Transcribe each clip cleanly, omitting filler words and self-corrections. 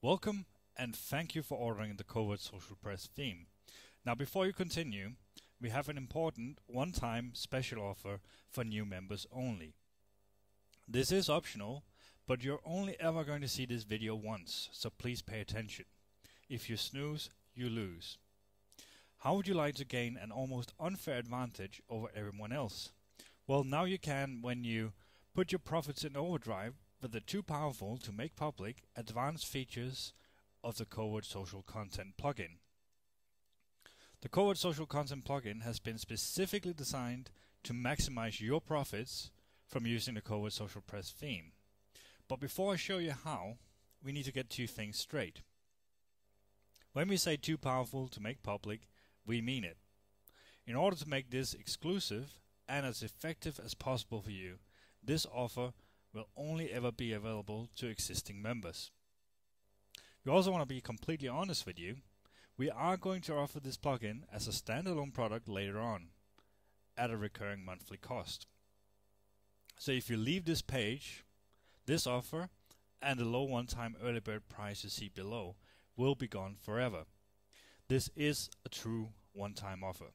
Welcome and thank you for ordering the Covert Social Press theme. Now before you continue, we have an important one-time special offer for new members only. This is optional, but you're only ever going to see this video once, so please pay attention. If you snooze, you lose. How would you like to gain an almost unfair advantage over everyone else? Well, now you can when you put your profits in overdrive with the too powerful to make public advanced features of the Covert Social Content plugin. The Covert Social Content plugin has been specifically designed to maximize your profits from using the Covert Social Press theme. But before I show you how, we need to get two things straight. When we say too powerful to make public, we mean it. In order to make this exclusive and as effective as possible for you, this offer will only ever be available to existing members. We also want to be completely honest with you. We are going to offer this plugin as a standalone product later on at a recurring monthly cost. So if you leave this page, this offer and the low one-time early bird price you see below will be gone forever. This is a true one-time offer.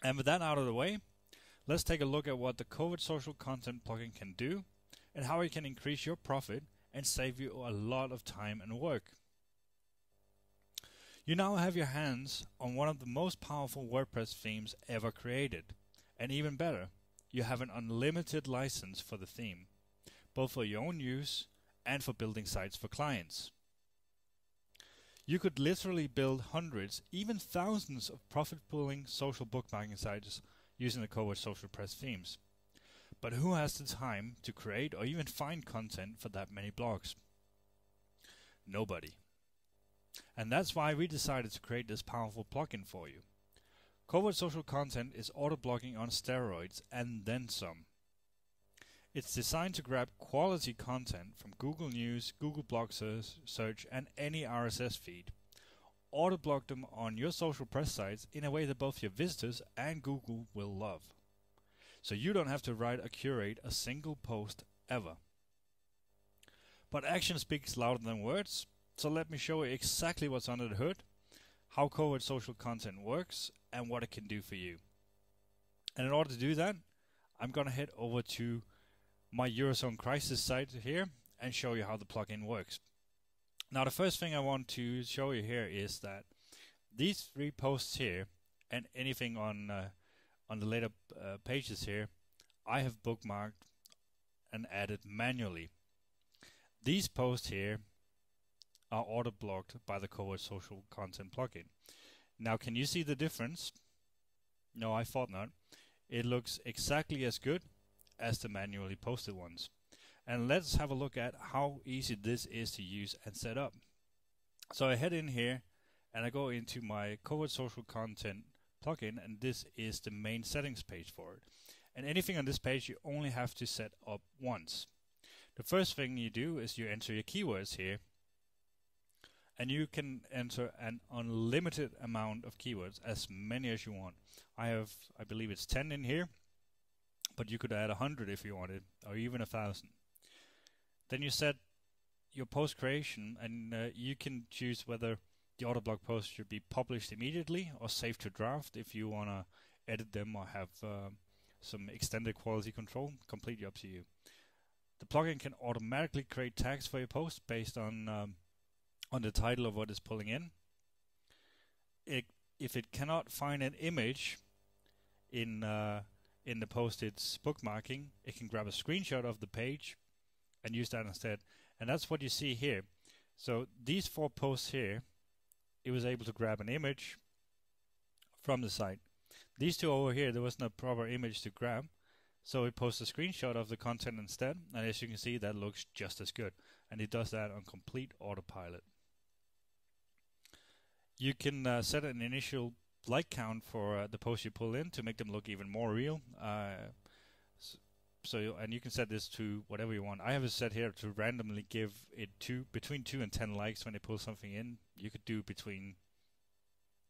And with that out of the way, let's take a look at what the Covert Social Content plugin can do and how it can increase your profit and save you a lot of time and work. You now have your hands on one of the most powerful WordPress themes ever created. And even better, you have an unlimited license for the theme, both for your own use and for building sites for clients. You could literally build hundreds, even thousands of profit-pulling social bookmarking sites using the Covert Social Press themes. But who has the time to create or even find content for that many blogs? Nobody. And that's why we decided to create this powerful plugin for you. Covert Social Content is auto-blogging on steroids and then some. It's designed to grab quality content from Google News, Google Blog Search and any RSS feed. Auto-block them on your social press sites in a way that both your visitors and Google will love. So you don't have to write or curate a single post ever. But action speaks louder than words, so let me show you exactly what's under the hood, how Covert Social Content works, and what it can do for you. And in order to do that, I'm going to head over to my Eurozone Crisis site here and show you how the plugin works. Now the first thing I want to show you here is that these three posts here and anything on the later pages here, I have bookmarked and added manually. These posts here are auto-blocked by the Covert Social Content plugin. Now can you see the difference? No, I thought not. It looks exactly as good as the manually posted ones. And let's have a look at how easy this is to use and set up. So I head in here and I go into my Covert Social Content plugin, and this is the main settings page for it. And anything on this page you only have to set up once. The first thing you do is you enter your keywords here, and you can enter an unlimited amount of keywords, as many as you want. I believe it's 10 in here, but you could add 100 if you wanted, or even 1,000. Then you set your post creation, and you can choose whether the autoblog post should be published immediately or saved to draft if you want to edit them or have some extended quality control. Completely up to you. The plugin can automatically create tags for your post based on the title of what it's pulling in. If it cannot find an image in the post it's bookmarking, it can grab a screenshot of the page and use that instead. And that's what you see here. So these 4 posts here, it was able to grab an image from the site. These 2 over here, there was no proper image to grab, so it posts a screenshot of the content instead, and as you can see, that looks just as good. And it does that on complete autopilot. You can set an initial like count for the posts you pull in to make them look even more real. And you can set this to whatever you want. I have it set here to randomly give it between 2 and 10 likes when they pull something in. You could do between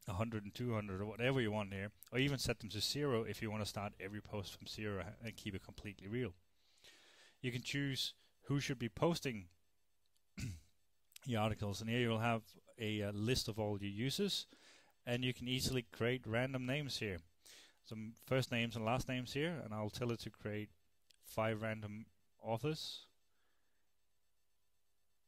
100 and 200 or whatever you want here, or even set them to 0 if you want to start every post from 0 and keep it completely real. You can choose who should be posting your articles, and here you'll have a list of all your users, and you can easily create random names here. Some first names and last names here, and I'll tell it to create 5 random authors.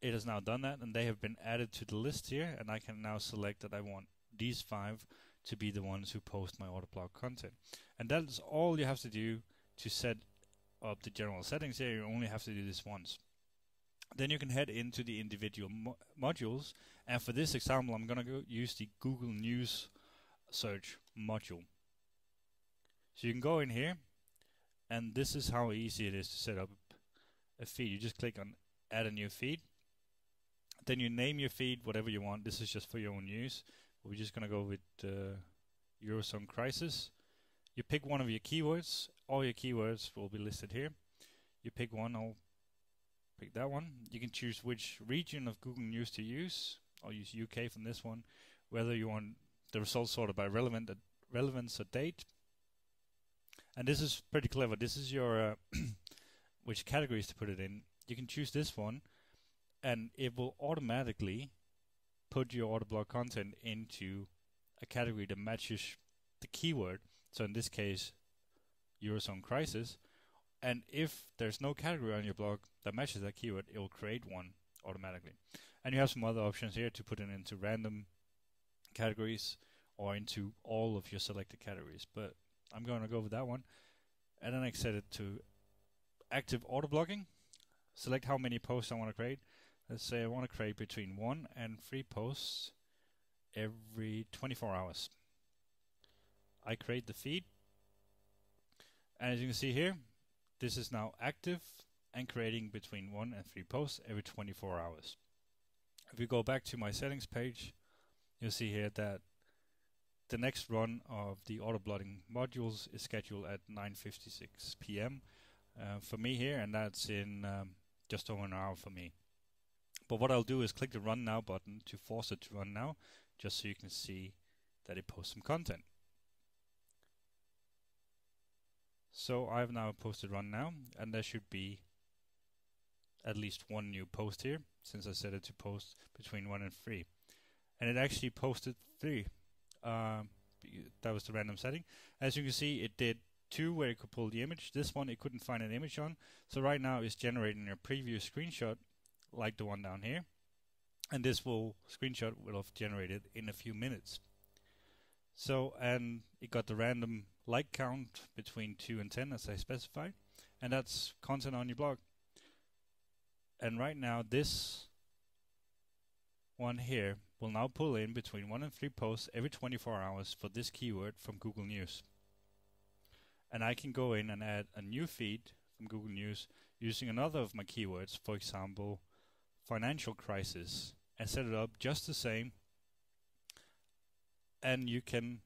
It has now done that, and they have been added to the list here, and I can now select that I want these 5 to be the ones who post my Autoblog content. And that's all you have to do to set up the general settings here. You only have to do this once. Then you can head into the individual modules, and for this example I'm going to use the Google News search module. So you can go in here, and this is how easy it is to set up a feed. You just click on add a new feed. Then you name your feed whatever you want. This is just for your own use. We're just going to go with Eurozone Crisis. You pick one of your keywords. All your keywords will be listed here. You pick one. I'll pick that one. You can choose which region of Google News to use. I'll use UK from this one. Whether you want the results sorted by relevance or date. And this is pretty clever. This is your which categories to put it in. You can choose this one, and it will automatically put your Autoblog content into a category that matches the keyword. So in this case, Eurozone Crisis. And if there's no category on your blog that matches that keyword, it will create one automatically. And you have some other options here to put it into random categories or into all of your selected categories. But I'm going to go with that one. And then I set it to active autoblogging. Select how many posts I want to create. Let's say I want to create between 1 and 3 posts every 24 hours. I create the feed. And as you can see here, this is now active and creating between 1 and 3 posts every 24 hours. If we go back to my settings page, you'll see here that the next run of the autoblotting modules is scheduled at 9:56 p.m. For me here, and that's in just over an hour for me. But what I'll do is click the Run Now button to force it to run now, just so you can see that it posts some content. So I've now posted Run Now, and there should be at least one new post here, since I set it to post between 1 and 3. And it actually posted 3. That was the random setting. As you can see, it did 2 where it could pull the image. This one it couldn't find an image on. So right now it's generating a preview screenshot like the one down here. And this screenshot will have generated in a few minutes. So, and it got the random like count between 2 and 10 as I specified. And that's content on your blog. And right now this one here will now pull in between 1 and 3 posts every 24 hours for this keyword from Google News. And I can go in and add a new feed from Google News using another of my keywords, for example, financial crisis, and set it up just the same. And you can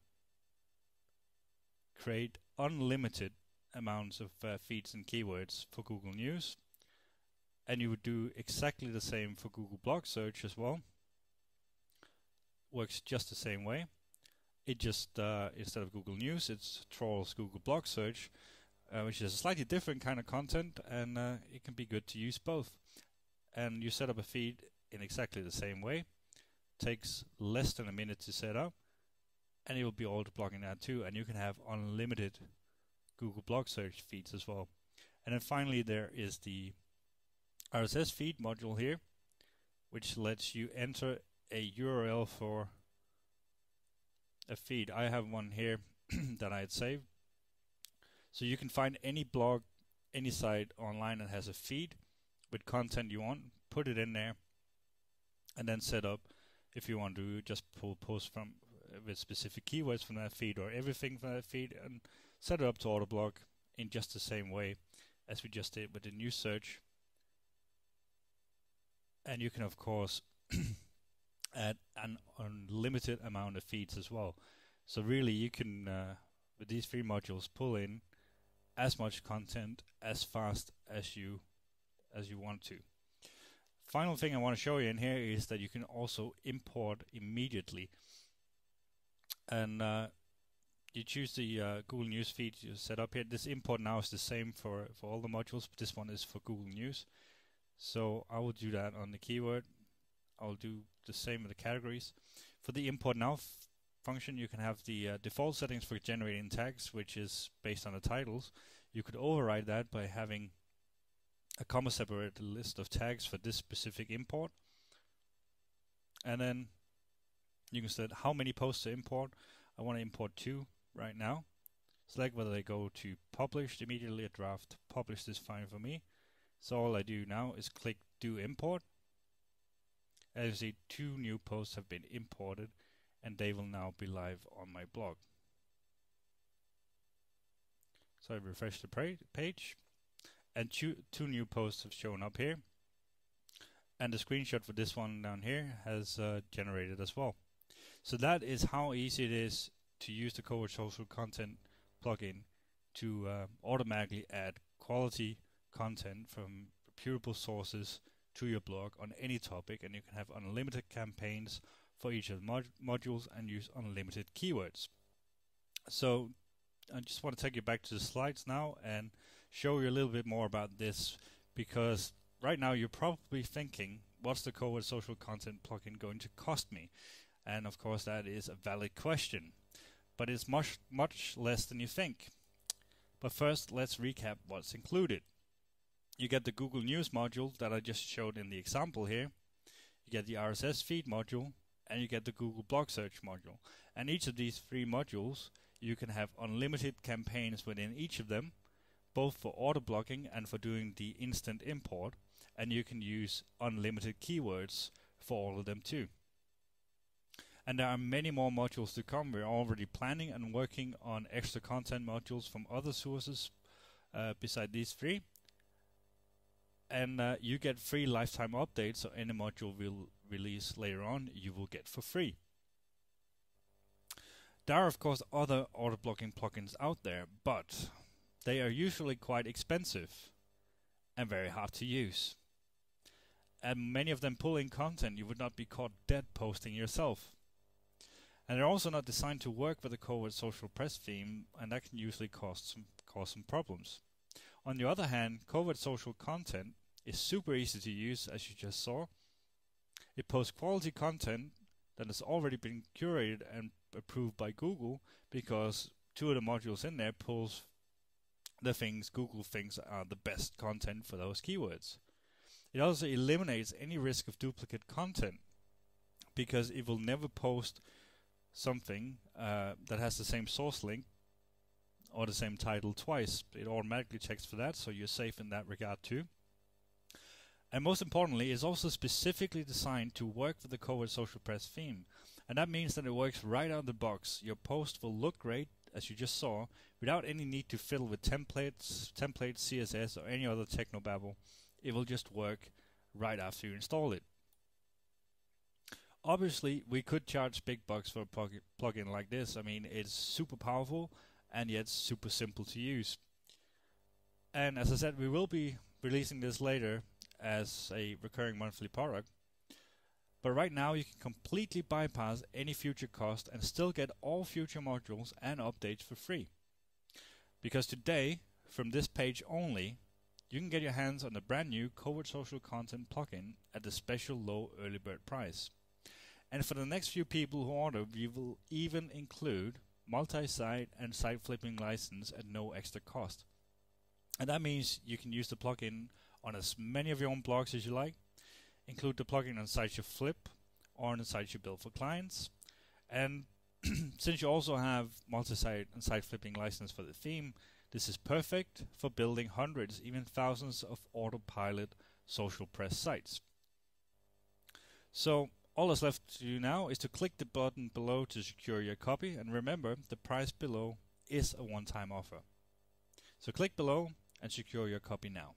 create unlimited amounts of feeds and keywords for Google News. And you would do exactly the same for Google Blog Search as well. Works just the same way. It just, instead of Google News, it trawls Google Blog Search, which is a slightly different kind of content, and it can be good to use both. And you set up a feed in exactly the same way. Takes less than a minute to set up, and it will be auto-blogging that too, and you can have unlimited Google Blog Search feeds as well. And then finally there is the RSS feed module here, which lets you enter a URL for a feed. I have one here that I had saved. So you can find any blog, any site online that has a feed with content you want, put it in there, and then set up if you want to just pull posts from with specific keywords from that feed or everything from that feed, and set it up to autoblog in just the same way as we just did with the new search. And you can of course add an unlimited amount of feeds as well. So really you can with these 3 modules pull in as much content as fast as you want to. Final thing I want to show you in here is that you can also import immediately. And you choose the Google News feed you set up here. This import now is the same for all the modules, but this one is for Google News. So I will do that on the keyword. I'll do the same with the categories. For the import now function, you can have the default settings for generating tags, which is based on the titles. You could override that by having a comma separated list of tags for this specific import. And then you can set how many posts to import. I want to import 2 right now. Select whether they go to published immediately, a draft published is fine for me. So all I do now is click do import. As you see, 2 new posts have been imported and they will now be live on my blog. So I refresh the page and 2 new posts have shown up here. And the screenshot for this one down here has generated as well. So that is how easy it is to use the Covert Social Content plugin to automatically add quality content from reputable sources to your blog on any topic, and you can have unlimited campaigns for each of the modules and use unlimited keywords. So I just want to take you back to the slides now and show you a little bit more about this, because right now you're probably thinking, what's the Covert Social Content plugin going to cost me? And of course that is a valid question, but it's much less than you think. But first, let's recap what's included. You get the Google News module that I just showed in the example here. You get the RSS feed module, and you get the Google Blog Search module. And each of these 3 modules, you can have unlimited campaigns within each of them, both for auto blocking and for doing the instant import. And you can use unlimited keywords for all of them too. And there are many more modules to come. We're already planning and working on extra content modules from other sources beside these 3. And you get free lifetime updates, so any module we'll release later on, you will get for free. There are of course other auto blocking plugins out there, but they are usually quite expensive and very hard to use. And many of them pull in content you would not be caught dead posting yourself. And they're also not designed to work with the Covert Social Press theme, and that can usually cause some problems. On the other hand, Covert Social Content is super easy to use, as you just saw. It posts quality content that has already been curated and approved by Google, because 2 of the modules in there pulls the things Google thinks are the best content for those keywords. It also eliminates any risk of duplicate content, because it will never post something that has the same source link or the same title twice. It automatically checks for that, so you're safe in that regard too. And most importantly, it's also specifically designed to work with the Covert Social Press theme. And that means that it works right out of the box. Your post will look great, as you just saw, without any need to fiddle with templates, CSS, or any other technobabble. It will just work right after you install it. Obviously, we could charge big bucks for a plugin like this. I mean, it's super powerful and yet super simple to use. And as I said, we will be releasing this later as a recurring monthly product. But right now you can completely bypass any future cost and still get all future modules and updates for free. Because today, from this page only, you can get your hands on the brand new Covert Social Content plugin at the special low early bird price. And for the next few people who order, we will even include multi-site and site flipping license at no extra cost. And that means you can use the plugin on as many of your own blogs as you like, include the plugin on sites you flip or on the sites you build for clients. And since you also have multi-site and site flipping license for the theme, this is perfect for building hundreds, even thousands of autopilot social press sites. So all that's left to do now is to click the button below to secure your copy, and remember, the price below is a one-time offer. So click below and secure your copy now.